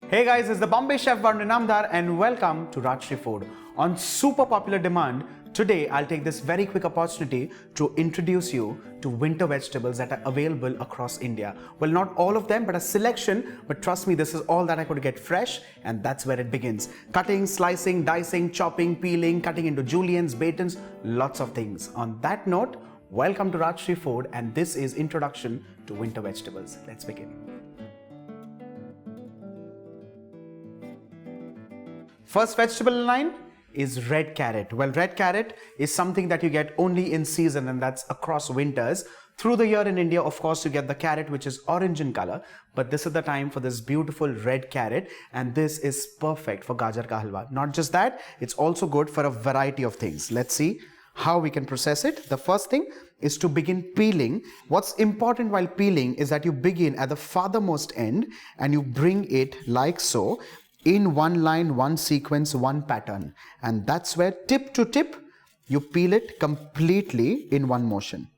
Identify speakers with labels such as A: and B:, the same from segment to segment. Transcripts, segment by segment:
A: Hey guys, it's the Bombay Chef Varun Inamdar and welcome to Rajshri Food. On super popular demand, today I'll take this very quick opportunity to introduce you to winter vegetables that are available across India. Well, not all of them, but a selection. But trust me, this is all that I could get fresh, and that's where it begins. Cutting, slicing, dicing, chopping, peeling, cutting into juliennes, batons, lots of things. On that note, welcome to Rajshri Food, and this is Introduction to Winter Vegetables. Let's begin. First vegetable line is red carrot. Well, red carrot is something that you get only in season, and that's across winters. Through the year in India, of course, you get the carrot which is orange in color, but this is the time for this beautiful red carrot, and this is perfect for gajar ka halwa. Not just that, it's also good for a variety of things. Let's see how we can process it. The first thing is to begin peeling. What's important while peeling is that you begin at the farthermost end and you bring it like so, in one line, one sequence, one pattern. And that's where tip to tip, you peel it completely in one motion.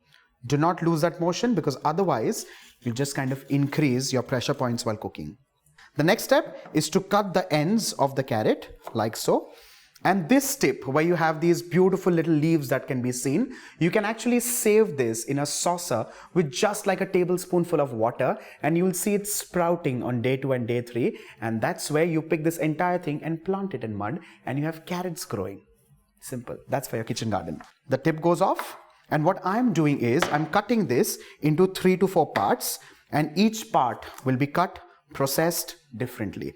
A: Do not lose that motion, because otherwise you'll just kind of increase your pressure points while cooking. The next step is to cut the ends of the carrot like so. And this tip, where you have these beautiful little leaves that can be seen, you can actually save this in a saucer with just like a tablespoonful of water, and you'll see it sprouting on day 2 and day 3. And that's where you pick this entire thing and plant it in mud, and you have carrots growing. Simple. That's for your kitchen garden. The tip goes off, and what I'm doing is I'm cutting this into 3 to 4 parts, and each part will be cut, processed differently.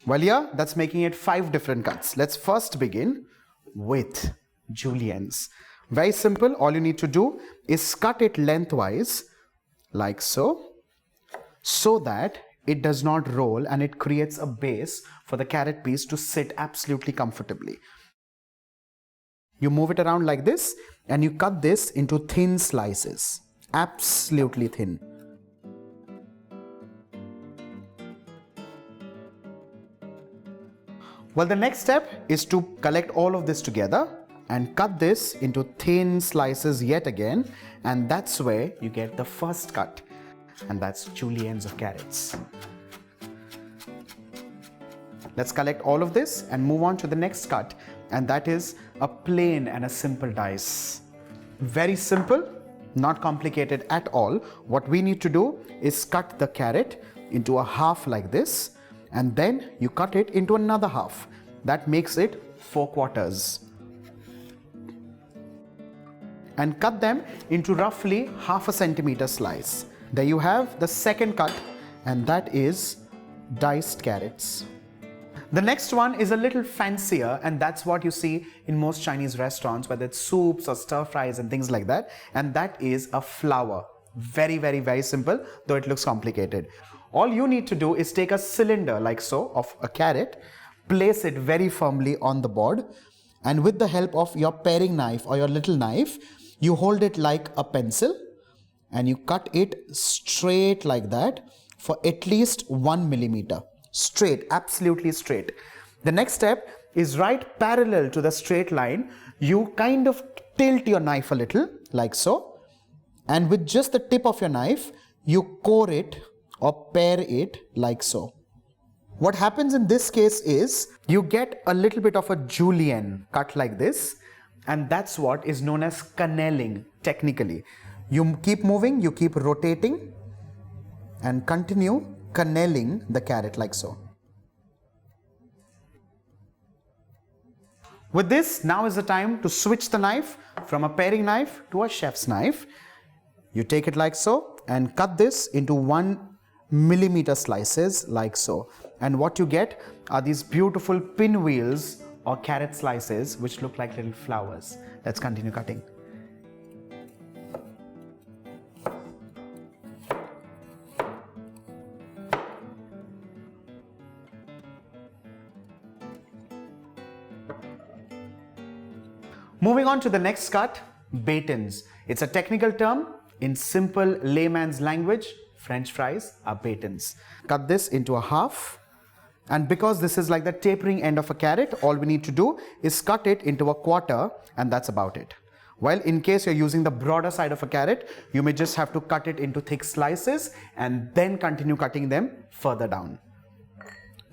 A: Well, yeah, that's making it 5 different cuts. Let's first begin with juliennes. Very simple. All you need to do is cut it lengthwise like so that it does not roll and it creates a base for the carrot piece to sit absolutely comfortably. You move it around like this and you cut this into thin slices, absolutely thin. Well, the next step is to collect all of this together and cut this into thin slices yet again, and that's where you get the first cut, and that's juliennes of carrots. Let's collect all of this and move on to the next cut, and that is a plain and a simple dice. Very simple, not complicated at all. What we need to do is cut the carrot into a half like this, and then you cut it into another half. That makes it 4 quarters. And cut them into roughly half a centimeter slice. There you have the second cut, and that is diced carrots. The next one is a little fancier, and that's what you see in most Chinese restaurants, whether it's soups or stir fries and things like that, and that is a flower. Very, very, very simple, though it looks complicated. All you need to do is take a cylinder like so of a carrot, place it very firmly on the board, and with the help of your paring knife or your little knife, you hold it like a pencil and you cut it straight like that for at least 1 millimeter. Straight, absolutely straight. The next step is right parallel to the straight line. You kind of tilt your knife a little like so, and with just the tip of your knife, you core it or pare it like so. What happens in this case is you get a little bit of a julienne cut like this, and that's what is known as cannelling technically. You keep moving, you keep rotating and continue cannelling the carrot like so. With this, now is the time to switch the knife from a paring knife to a chef's knife. You take it like so and cut this into 1 millimeter slices like so. And what you get are these beautiful pinwheels or carrot slices which look like little flowers. Let's continue cutting. Moving on to the next cut, batons. It's a technical term. In simple layman's language, French fries are batons. Cut this into a half, and because this is like the tapering end of a carrot, all we need to do is cut it into a quarter, and that's about it. Well, in case you're using the broader side of a carrot, you may just have to cut it into thick slices and then continue cutting them further down.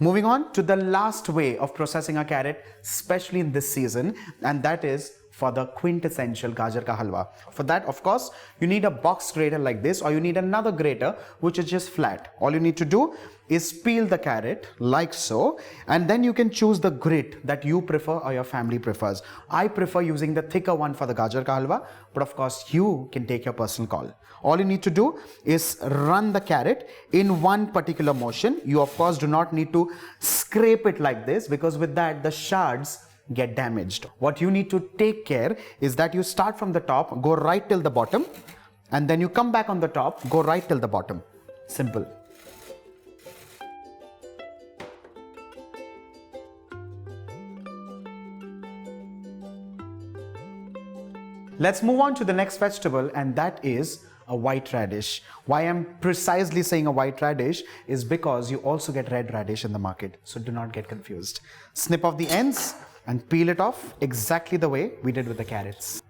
A: Moving on to the last way of processing a carrot, especially in this season, and that is for the quintessential gajar ka halwa. For that, of course, you need a box grater like this, or you need another grater which is just flat. All you need to do is peel the carrot like so, and then you can choose the grit that you prefer or your family prefers. I prefer using the thicker one for the gajar ka halwa, but of course you can take your personal call. All you need to do is run the carrot in one particular motion. You of course do not need to scrape it like this, because with that the shards get damaged. What you need to take care is that you start from the top, go right till the bottom, and then you come back on the top, go right till the bottom. Simple. Let's move on to the next vegetable, and that is a white radish. Why I'm precisely saying a white radish is because you also get red radish in the market, so do not get confused. Snip off the ends and peel it off exactly the way we did with the carrots.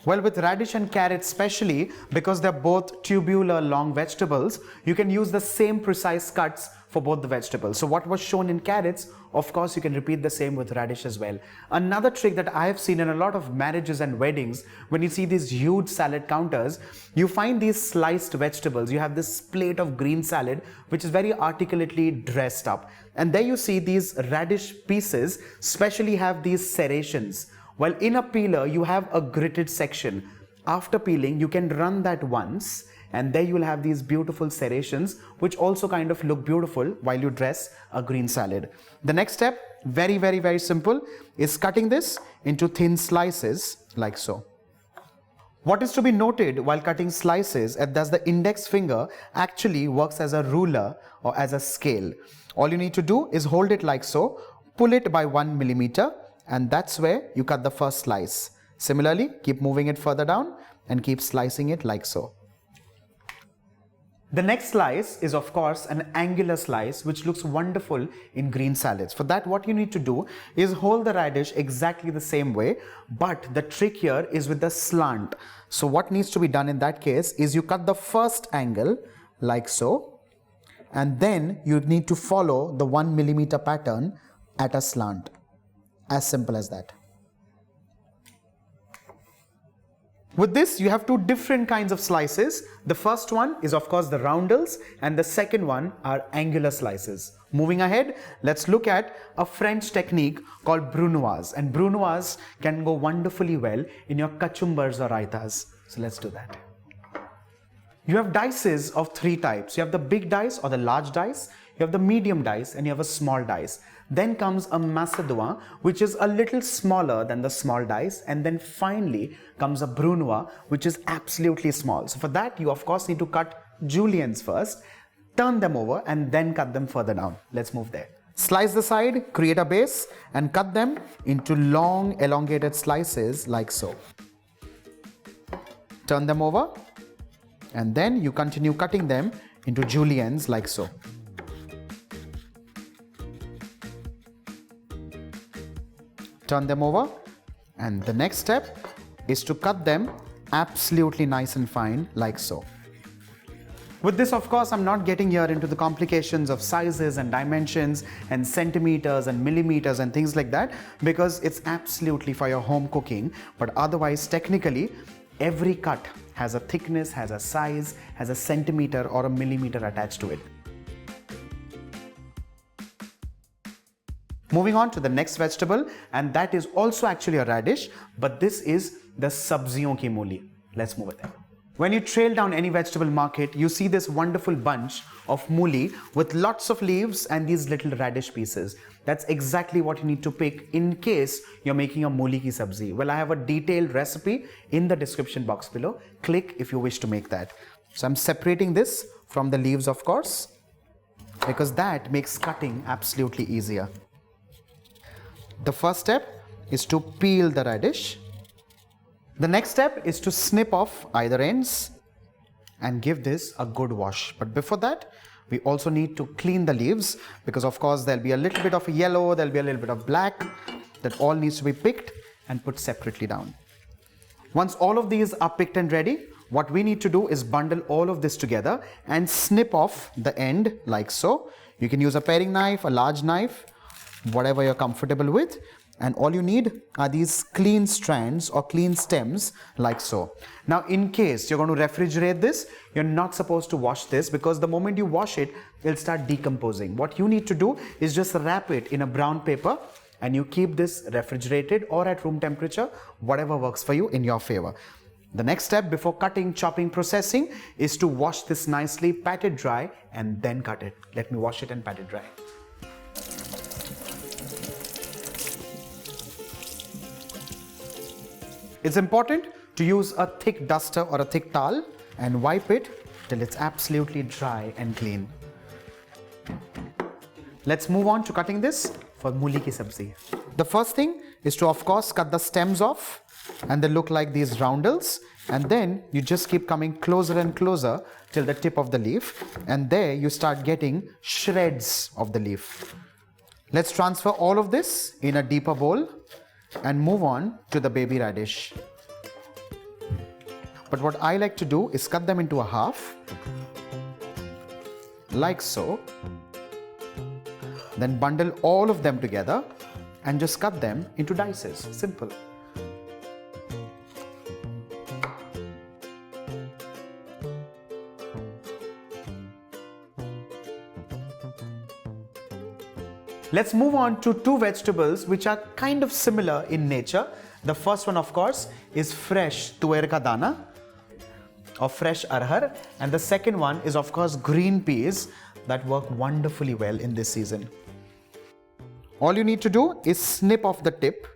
A: Well, with radish and carrot especially, because they're both tubular long vegetables, you can use the same precise cuts for both the vegetables. So what was shown in carrots, of course you can repeat the same with radish as well. Another trick that I have seen in a lot of marriages and weddings, when you see these huge salad counters, you find these sliced vegetables. You have this plate of green salad which is very articulately dressed up, and there you see these radish pieces especially have these serrations. Well, in a peeler you have a gritted section. After peeling you can run that once, and there you will have these beautiful serrations which also kind of look beautiful while you dress a green salad. The next step, very simple, is cutting this into thin slices like so. What is to be noted while cutting slices is that the index finger actually works as a ruler or as a scale. All you need to do is hold it like so, pull it by 1 millimeter, and that's where you cut the first slice. Similarly, keep moving it further down and keep slicing it like so. The next slice is of course an angular slice which looks wonderful in green salads. For that, what you need to do is hold the radish exactly the same way, but the trick here is with the slant. So what needs to be done in that case is you cut the first angle like so, and then you need to follow the 1 millimeter pattern at a slant. As simple as that. With this, you have two different kinds of slices. The first one is of course the roundels, and the second one are angular slices. Moving ahead, let's look at a French technique called brunoise, and brunoise can go wonderfully well in your kachumbars or raitas. So let's do that. You have dices of three types. You have the big dice or the large dice, you have the medium dice, and you have a small dice. Then comes a macédoine, which is a little smaller than the small dice, and then finally comes a brunoise, which is absolutely small. So for that, you of course need to cut juliennes first, turn them over, and then cut them further down. Let's move there. Slice the side, create a base, and cut them into long elongated slices like so. Turn them over, and then you continue cutting them into juliennes like so. Turn them over, and the next step is to cut them absolutely nice and fine like so. With this, of course, I'm not getting here into the complications of sizes and dimensions and centimeters and millimeters and things like that, because it's absolutely for your home cooking. But otherwise, technically, every cut has a thickness, has a size, has a centimeter or a millimeter attached to it. Moving on to the next vegetable, and that is also actually a radish, but this is the sabjiyon ki mooli. Let's move it there. When you trail down any vegetable market, you see this wonderful bunch of mooli with lots of leaves and these little radish pieces. That's exactly what you need to pick in case you're making a mooli ki sabzi. Well, I have a detailed recipe in the description box below. Click if you wish to make that. So I'm separating this from the leaves, of course, because that makes cutting absolutely easier. The first step is to peel the radish. The next step is to snip off either ends and give this a good wash. But before that, we also need to clean the leaves, because of course there'll be a little bit of yellow, there'll be a little bit of black. That all needs to be picked and put separately down. Once all of these are picked and ready, what we need to do is bundle all of this together and snip off the end like so. You can use a paring knife, a large knife, whatever you're comfortable with. And all you need are these clean strands or clean stems like so. Now, in case you're going to refrigerate this, you're not supposed to wash this because the moment you wash it, it'll start decomposing. What you need to do is just wrap it in a brown paper and you keep this refrigerated or at room temperature, whatever works for you in your favor. The next step before cutting, chopping, processing is to wash this nicely, pat it dry, and then cut it. Let me wash it and pat it dry. It's important to use a thick duster or a thick towel and wipe it till it's absolutely dry and clean. Let's move on to cutting this for mooli ki sabzi. The first thing is to, of course, cut the stems off, and they look like these roundels, and then you just keep coming closer and closer till the tip of the leaf, and there you start getting shreds of the leaf. Let's transfer all of this in a deeper bowl and move on to the baby radish. But what I like to do is cut them into a half, like so. Then bundle all of them together and just cut them into dices. Simple. Let's move on to two vegetables which are kind of similar in nature. The first one, of course, is fresh tuvar ka dana or fresh arhar, and the second one is, of course, green peas that work wonderfully well in this season. All you need to do is snip off the tip.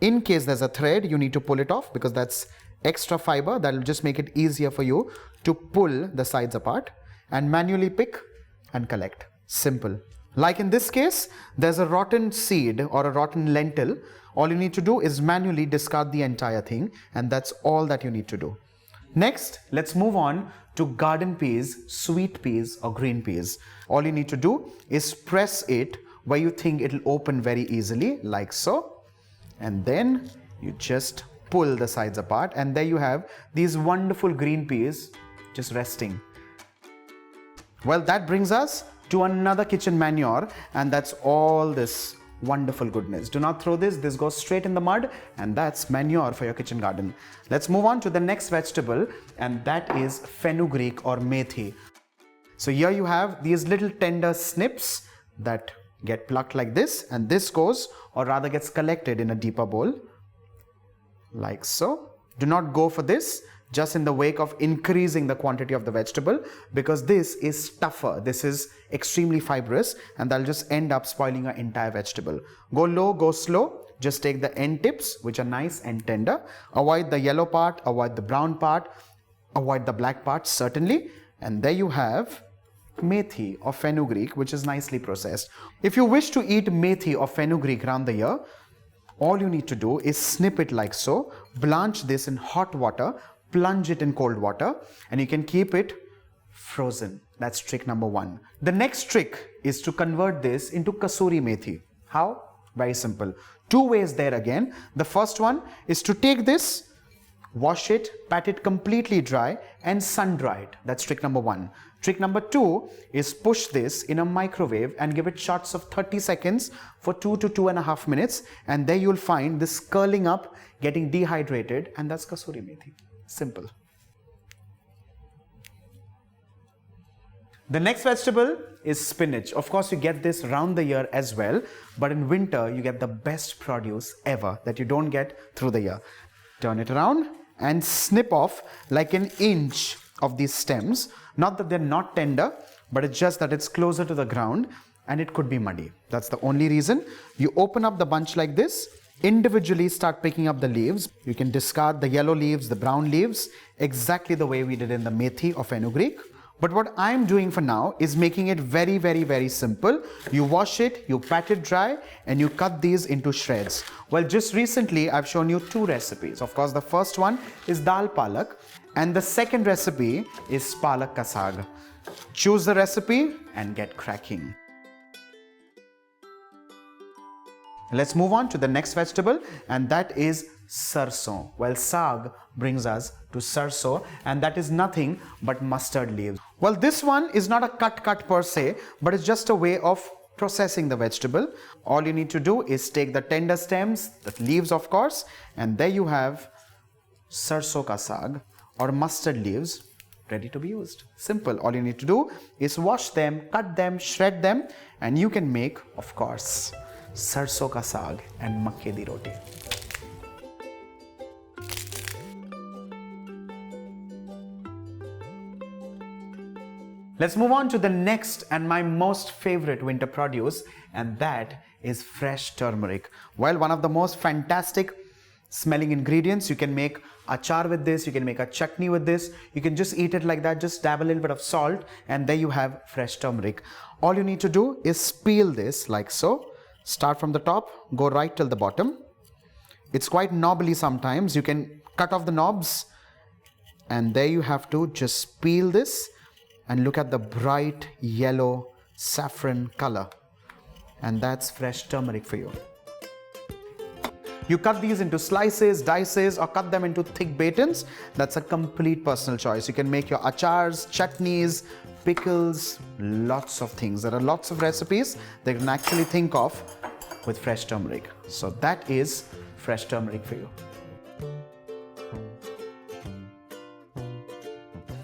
A: In case there's a thread, you need to pull it off because that's extra fiber that will just make it easier for you to pull the sides apart, and manually pick and collect. Simple. Like in this case, there's a rotten seed or a rotten lentil. All you need to do is manually discard the entire thing, and that's all that you need to do. Next, let's move on to garden peas, sweet peas or green peas. All you need to do is press it where you think it'll open very easily, like so. And then you just pull the sides apart, and there you have these wonderful green peas just resting. Well, that brings us to another kitchen manure, and that's all this wonderful goodness. Do not throw this. This goes straight in the mud, and that's manure for your kitchen garden. Let's move on to the next vegetable, and that is fenugreek or methi. So here you have these little tender snips that get plucked like this, and this goes, or rather gets collected in a deeper bowl like so. Do not go for this just in the wake of increasing the quantity of the vegetable, because this is tougher. This is extremely fibrous, and that'll just end up spoiling your entire vegetable. Go low, go slow. Just take the end tips, which are nice and tender. Avoid the yellow part, avoid the brown part, avoid the black part, certainly. And there you have methi or fenugreek, which is nicely processed. If you wish to eat methi or fenugreek around the year, all you need to do is snip it like so, blanch this in hot water, plunge it in cold water, and you can keep it frozen. That's trick number one. The next trick is to convert this into kasuri methi. How? Very simple. Two ways there again. The first one is to take this, wash it, pat it completely dry, and sun dry it. That's trick number one. Trick number two is push this in a microwave and give it shots of 30 seconds for 2 to 2.5 minutes, and there you'll find this curling up, getting dehydrated, and that's kasuri methi. Simple. The next vegetable is spinach. Of course, you get this round the year as well, but in winter you get the best produce ever that you don't get through the year. Turn it around and snip off like an inch of these stems. Not that they're not tender, but it's just that it's closer to the ground and it could be muddy. That's the only reason. You open up the bunch like this, individually start picking up the leaves. You can discard the yellow leaves, the brown leaves, exactly the way we did in the methi or fenugreek. But what I'm doing for now is making it very, very, very simple. You wash it, you pat it dry, and you cut these into shreds. Well, just recently I've shown you two recipes. Of course, the first one is dal palak, and the second recipe is palak ka saag. Choose the recipe and get cracking. Let's move on to the next vegetable, and that is sarson. Well, saag brings us to sarson, and that is nothing but mustard leaves. Well, this one is not a cut per se, but it's just a way of processing the vegetable. All you need to do is take the tender stems, the leaves of course, and there you have sarson ka saag or mustard leaves ready to be used. Simple. All you need to do is wash them, cut them, shred them, and you can make, of course, sarson ka saag and makke di roti. Let's move on to the next and my most favorite winter produce, and that is fresh turmeric. Well, one of the most fantastic smelling ingredients. You can make achar with this, you can make a chutney with this, you can just eat it like that, just dab a little bit of salt, and there you have fresh turmeric. All you need to do is peel this like so. Start from the top, go right till the bottom. It's quite knobbly sometimes. You can cut off the knobs, and there you have to just peel this, and look at the bright yellow saffron color, and that's fresh turmeric for you. You cut these into slices, dices, or cut them into thick batons. That's a complete personal choice. You can make your achars, chutneys, pickles, lots of things. There are lots of recipes that you can actually think of with fresh turmeric. So that is fresh turmeric for you.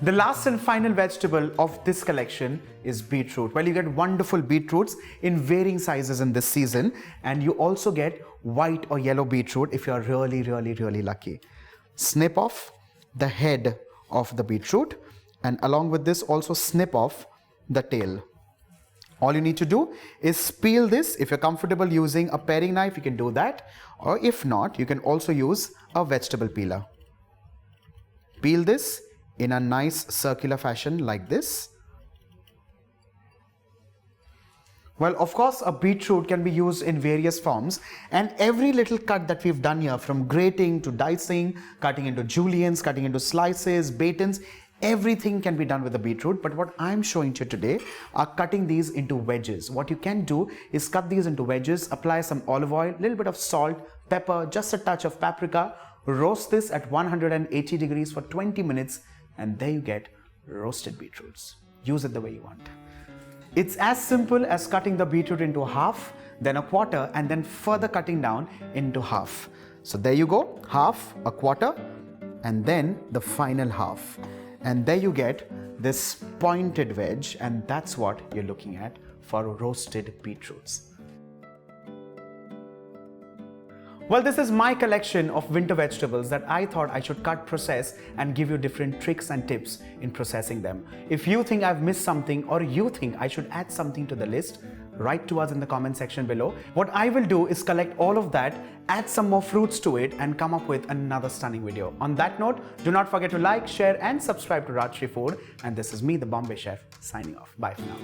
A: The last and final vegetable of this collection is beetroot. Well, you get wonderful beetroots in varying sizes in this season, and you also get white or yellow beetroot if you're really lucky. Snip off the head of the beetroot, and along with this also snip off the tail. All you need to do is peel this. If you're comfortable using a paring knife, you can do that, or if not, you can also use a vegetable peeler. Peel this in a nice circular fashion like this. Well, of course, a beetroot can be used in various forms, and every little cut that we've done here, from grating to dicing, cutting into juliennes, cutting into slices, batons, everything can be done with a beetroot. But what I'm showing you today are cutting these into wedges. What you can do is cut these into wedges, apply some olive oil, a little bit of salt, pepper, just a touch of paprika, roast this at 180 degrees for 20 minutes, and there you get roasted beetroots. Use it the way you want. It's as simple as cutting the beetroot into half, then a quarter, and then further cutting down into half. So there you go, half, a quarter, and then the final half. And there you get this pointed wedge, and that's what you're looking at for roasted beetroots. Well, this is my collection of winter vegetables that I thought I should cut, process, and give you different tricks and tips in processing them. If you think I've missed something, or you think I should add something to the list, write to us in the comment section below. What I will do is collect all of that, add some more fruits to it, and come up with another stunning video. On that note, do not forget to like, share, and subscribe to Rajshri Food. And this is me, the Bombay Chef, signing off. Bye for now.